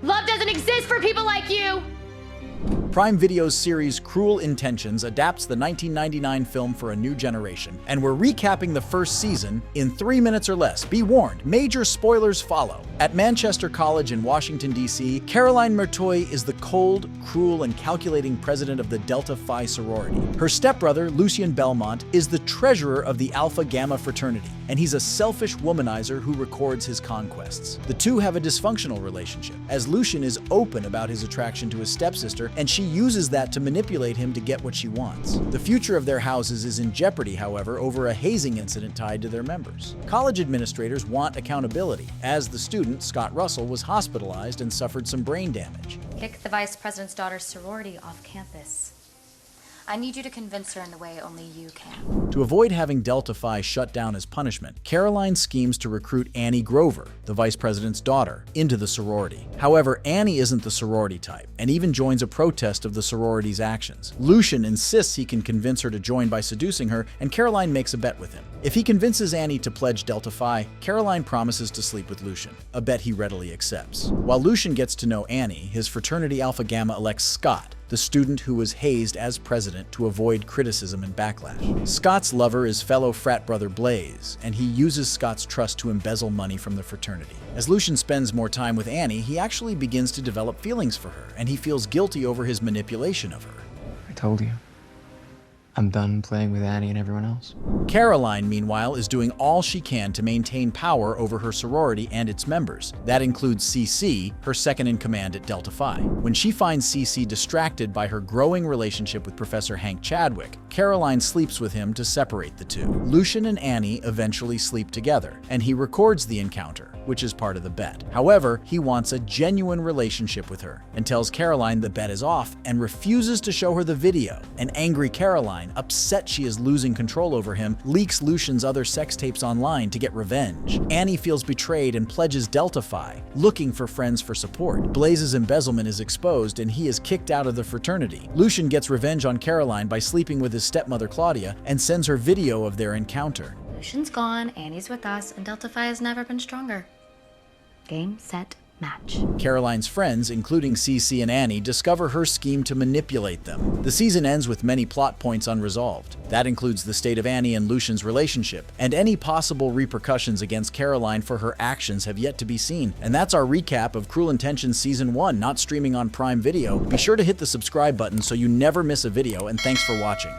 Love doesn't exist for people like you! Prime Video's series Cruel Intentions adapts the 1999 film for a new generation, and we're recapping the first season in 3 minutes or less. Be warned, major spoilers follow. At Manchester College in Washington, D.C., Caroline Merteuil is the cold, cruel, and calculating president of the Delta Phi sorority. Her stepbrother, Lucien Belmont, is the treasurer of the Alpha Gamma fraternity, and he's a selfish womanizer who records his conquests. The two have a dysfunctional relationship, as Lucien is open about his attraction to his stepsister, and she uses that to manipulate him to get what she wants. The future of their houses is in jeopardy, however, over a hazing incident tied to their members. College administrators want accountability, as the student, Scott Russell, was hospitalized and suffered some brain damage. Kick the vice president's daughter's sorority off campus. I need you to convince her in the way only you can. To avoid having Delta Phi shut down as punishment, Caroline schemes to recruit Annie Grover, the vice president's daughter, into the sorority. However, Annie isn't the sorority type, and even joins a protest of the sorority's actions. Lucien insists he can convince her to join by seducing her, and Caroline makes a bet with him. If he convinces Annie to pledge Delta Phi, Caroline promises to sleep with Lucien, a bet he readily accepts. While Lucien gets to know Annie, his fraternity Alpha Gamma elects Scott, the student who was hazed as president, to avoid criticism and backlash. Scott's lover is fellow frat brother Blaze, and he uses Scott's trust to embezzle money from the fraternity. As Lucien spends more time with Annie, he actually begins to develop feelings for her, and he feels guilty over his manipulation of her. I told you. I'm done playing with Annie and everyone else. Caroline, meanwhile, is doing all she can to maintain power over her sorority and its members. That includes CC, her second-in-command at Delta Phi. When she finds CC distracted by her growing relationship with Professor Hank Chadwick, Caroline sleeps with him to separate the two. Lucien and Annie eventually sleep together, and he records the encounter, which is part of the bet. However, he wants a genuine relationship with her and tells Caroline the bet is off and refuses to show her the video. An angry Caroline, upset she is losing control over him, leaks Lucien's other sex tapes online to get revenge. Annie feels betrayed and pledges Delta Phi, looking for friends for support. Blaze's embezzlement is exposed and he is kicked out of the fraternity. Lucien gets revenge on Caroline by sleeping with his stepmother Claudia and sends her video of their encounter. Lucien's gone, Annie's with us, and Delta Phi has never been stronger. Game, set, match. Caroline's friends, including CC and Annie, discover her scheme to manipulate them. The season ends with many plot points unresolved. That includes the state of Annie and Lucien's relationship, and any possible repercussions against Caroline for her actions have yet to be seen. And that's our recap of Cruel Intentions Season 1, not streaming on Prime Video. Be sure to hit the subscribe button so you never miss a video, and thanks for watching.